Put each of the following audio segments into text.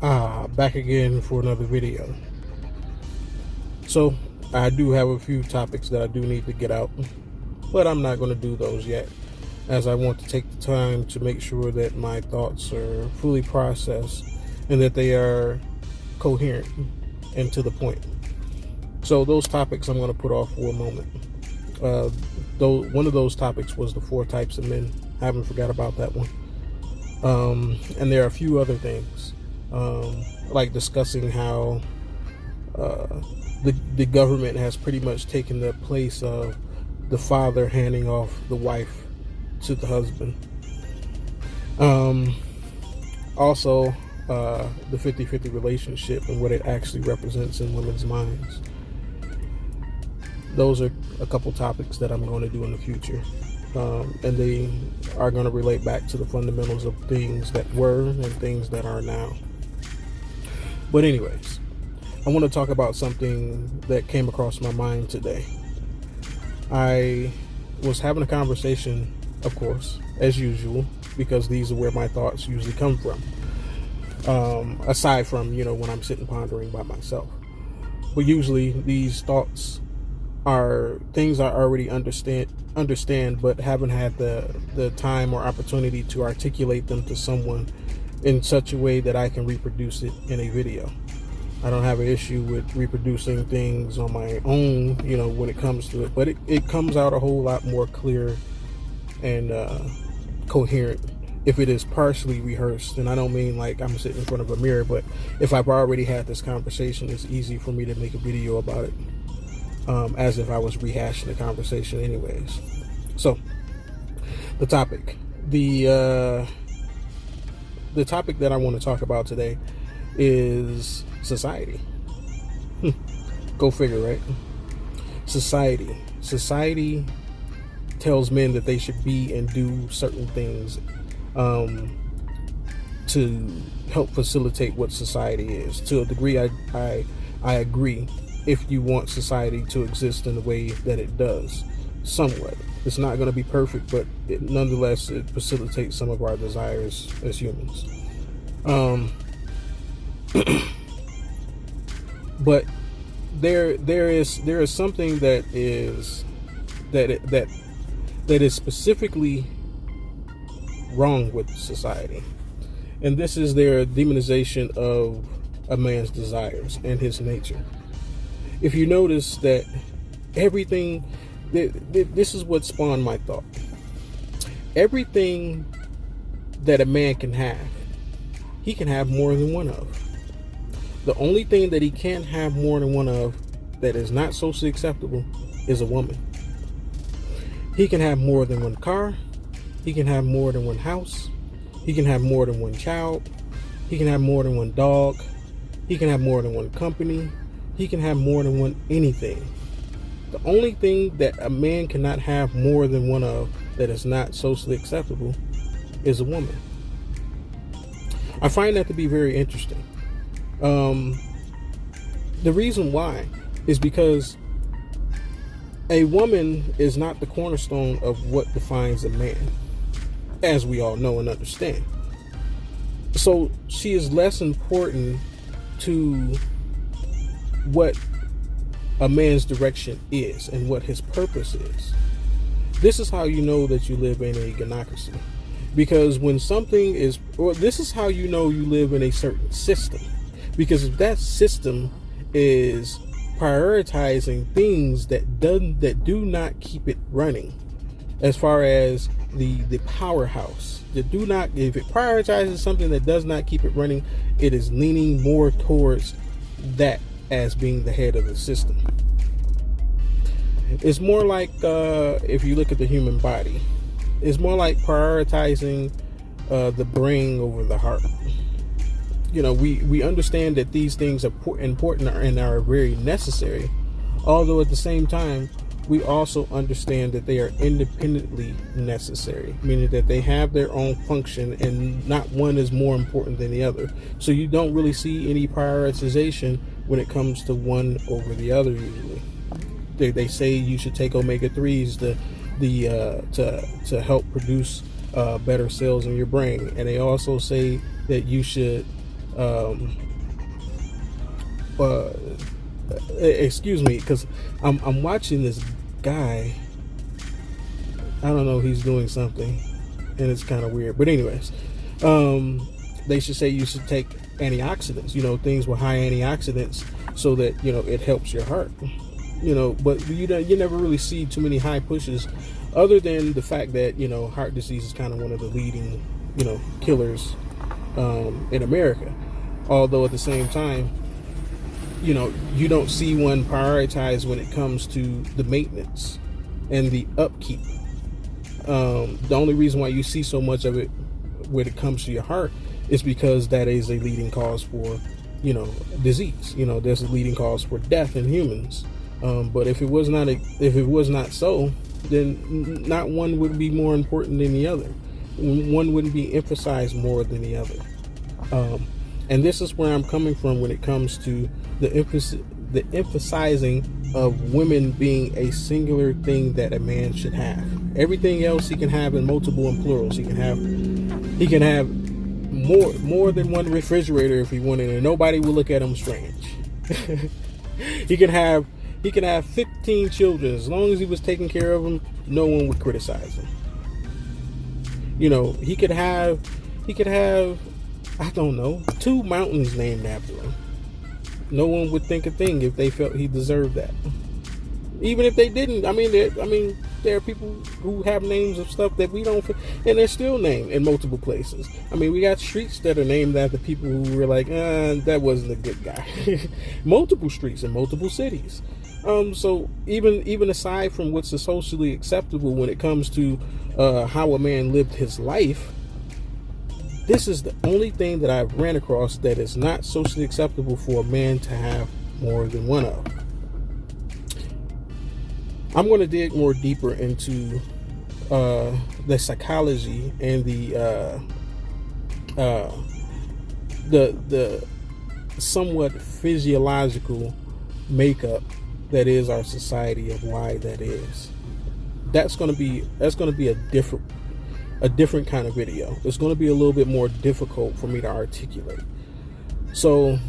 Back again for another video. So I do have a few topics that I do need to get out, but I'm not going to do those yet, as I want to take the time to make sure that my thoughts are fully processed and that they are coherent and to the point. So those topics I'm going to put off for a moment. Though one of those topics was the 4 types of men. I haven't forgot about that one. And there are a few other things, like discussing how the government has pretty much taken the place of the father handing off the wife to the husband. Also, the 50-50 relationship and what it actually represents in women's minds. Those are a couple topics that I'm going to do in the future. And they are going to relate back to the fundamentals of things that were and things that are now. But anyways, I want to talk about something that came across my mind today. I was having a conversation, of course, as usual, because these are where my thoughts usually come from. Aside from, when I'm sitting pondering by myself. But usually these thoughts are things I already understand, but haven't had the time or opportunity to articulate them to someone in such a way that I can reproduce it in a video. I don't have an issue with reproducing things on my own, when it comes to it, but it comes out a whole lot more clear and coherent if it is partially rehearsed. And I don't mean like I'm sitting in front of a mirror, but if I've already had this conversation, it's easy for me to make a video about it. As if I was rehashing the conversation anyways. So, the topic. The topic that I want to talk about today is society. Go figure, right? Society. Society tells men that they should be and do certain things to help facilitate what society is. To a degree, I agree. If you want society to exist in the way that it does, somewhat. It's not going to be perfect, but nonetheless, it facilitates some of our desires as humans. But there is something that is specifically wrong with society, and this is their demonization of a man's desires and his nature. If you notice that everything, this is what spawned my thought. Everything that a man can have, he can have more than one of. The only thing that he can't have more than one of that is not socially acceptable is a woman. He can have more than one car. He can have more than one house. He can have more than one child. He can have more than one dog. He can have more than one company. He can have more than one anything. The only thing that a man cannot have more than one of that is not socially acceptable is a woman. I find that to be very interesting. The reason why is because a woman is not the cornerstone of what defines a man, as we all know and understand. So she is less important to what a man's direction is and what his purpose is. This is how you know that you live in a gynocracy. Because when something is, or this is how you know you live in a certain system. Because if that system is prioritizing things that do not keep it running, as far as the powerhouse, if it prioritizes something that does not keep it running, it is leaning more towards that as being the head of the system. It's more like, if you look at the human body, it's more like prioritizing the brain over the heart. We understand that these things are important and are very necessary, although at the same time, we also understand that they are independently necessary, meaning that they have their own function and not one is more important than the other. So you don't really see any prioritization when it comes to one over the other usually. They say you should take omega-3s to help produce better cells in your brain, and they also say that you should Excuse me, because I'm watching this guy. I don't know, he's doing something, and it's kind of weird. But anyways, they should say you should take antioxidants, things with high antioxidants, so that it helps your heart. But you never really see too many high pushes, other than the fact that heart disease is kind of one of the leading killers in America. Although at the same time, you don't see one prioritized when it comes to the maintenance and the upkeep. The only reason why you see so much of it when it comes to your heart is because that is a leading cause for disease. There's a leading cause for death in humans. But if it was not so, then not one would be more important than the other. One wouldn't be emphasized more than the other. And this is where I'm coming from when it comes to the emphasizing of women being a singular thing that a man should have. Everything else he can have in multiple and plurals. He can have more than one refrigerator if he wanted, and nobody will look at him strange. He can have 15 children. As long as he was taking care of them, no one would criticize him. He could have, I don't know, 2 mountains named after him. No one would think a thing if they felt he deserved that. Even if they didn't. There are people who have names of stuff that we don't, and they're still named in multiple places. We got streets that are named after people who were like, that wasn't a good guy. Multiple streets in multiple cities. So even aside from what's socially acceptable when it comes to how a man lived his life, this is the only thing that I've ran across that is not socially acceptable for a man to have more than one of. I'm going to dig more deeper into the psychology and the somewhat physiological makeup that is our society, of why that is. That's going to be a different kind of video. It's going to be a little bit more difficult for me to articulate. So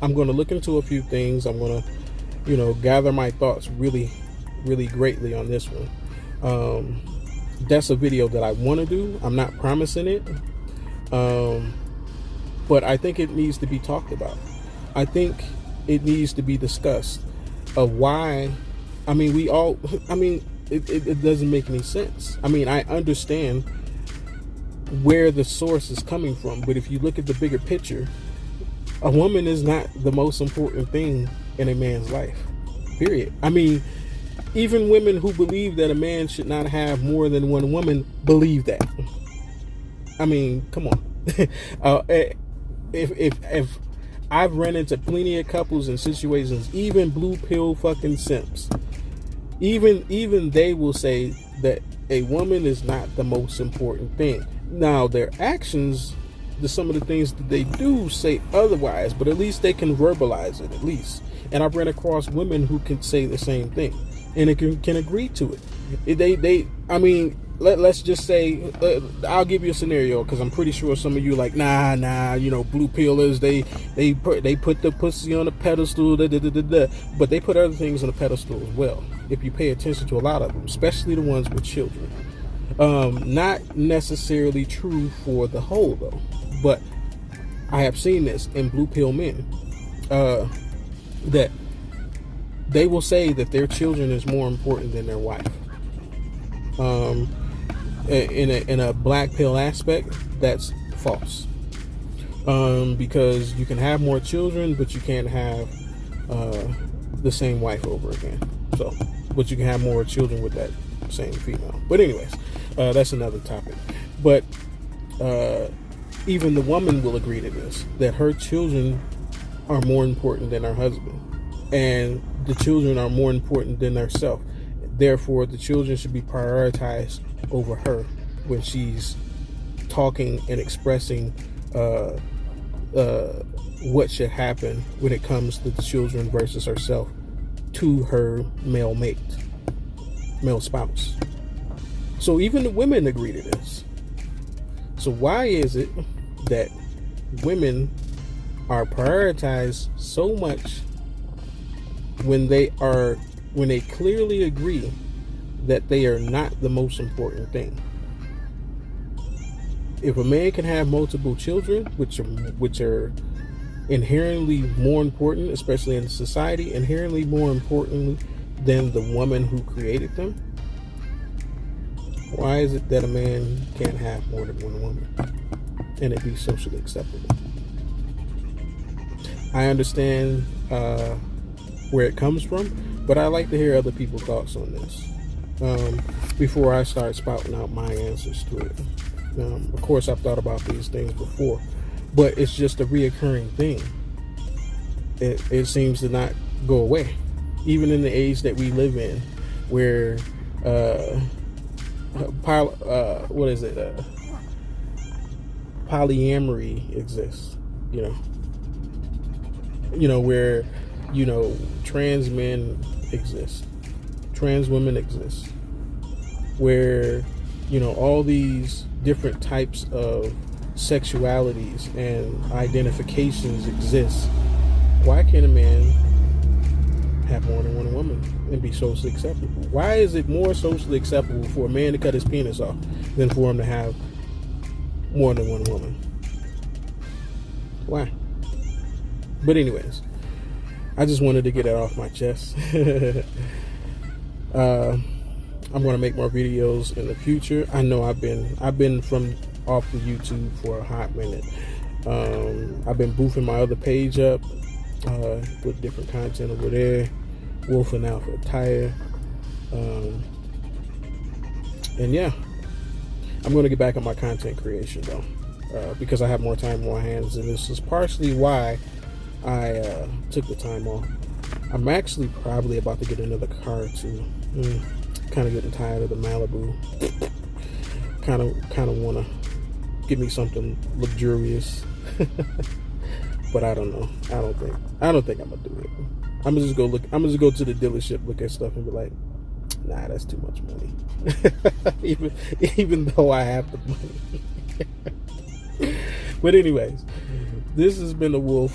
I'm going to look into a few things. I'm going to gather my thoughts really greatly on this one. That's a video that I want to do. I'm not promising it, but I think it needs to be talked about. I think it needs to be discussed of why. It doesn't make any sense. I understand where the source is coming from, but if you look at the bigger picture, a woman is not the most important thing in a man's life, period. Even women who believe that a man should not have more than one woman believe that. Come on. If I've run into plenty of couples and situations, even blue pill fucking simps, even they will say that a woman is not the most important thing. Now, their actions, some of the things that they do, say otherwise, but at least they can verbalize it, at least. And I've run across women who can say the same thing, and it can agree to it. Let's just say, I'll give you a scenario, because I'm pretty sure some of you like, nah, blue pillers, they put the pussy on a pedestal, but they put other things on a pedestal as well, if you pay attention to a lot of them, especially the ones with children. Not necessarily true for the whole, though, but I have seen this in blue pill men, that they will say that their children is more important than their wife. In a black pill aspect, that's false. Because you can have more children, but you can't have the same wife over again. But you can have more children with that same female. But anyways, that's another topic. But even the woman will agree to this, that her children are more important than her husband, and the children are more important than herself. Therefore, the children should be prioritized over her when she's talking and expressing what should happen when it comes to the children versus herself to her male spouse. So even the women agree to this. So why is it that women are prioritized so much when they clearly agree that they are not the most important thing. If a man can have multiple children, which are inherently more important, especially in society, inherently more importantly than the woman who created them, why is it that a man can't have more than one woman and it be socially acceptable? I understand where it comes from, but I like to hear other people's thoughts on this before I start spouting out my answers to it. Of course, I've thought about these things before, but it's just a reoccurring thing. It seems to not go away, even in the age that we live in, where polyamory exists. Where trans men exist, trans women exist, where all these different types of sexualities and identifications exist. Why can't a man have more than one woman and be socially acceptable? Why is it more socially acceptable for a man to cut his penis off than for him to have more than one woman? Why? But anyways, I just wanted to get it off my chest. I'm going to make more videos in the future. I know I've been from off the YouTube for a hot minute. I've been boofing my other page up with different content over there, Wolfing Alpha Tire, and yeah, I'm going to get back on my content creation though, because I have more time on my hands, and this is partially why I took the time off. I'm actually probably about to get another car too. Kind of getting tired of the Malibu. Kind of want to get me something luxurious. But I don't know. I don't think I'm gonna do it. I'm gonna just go to the dealership, look at stuff, and be like, nah, that's too much money. even though I have the money. But anyways, this has been the Wolf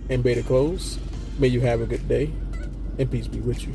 and Beta Close. May you have a good day, and peace be with you.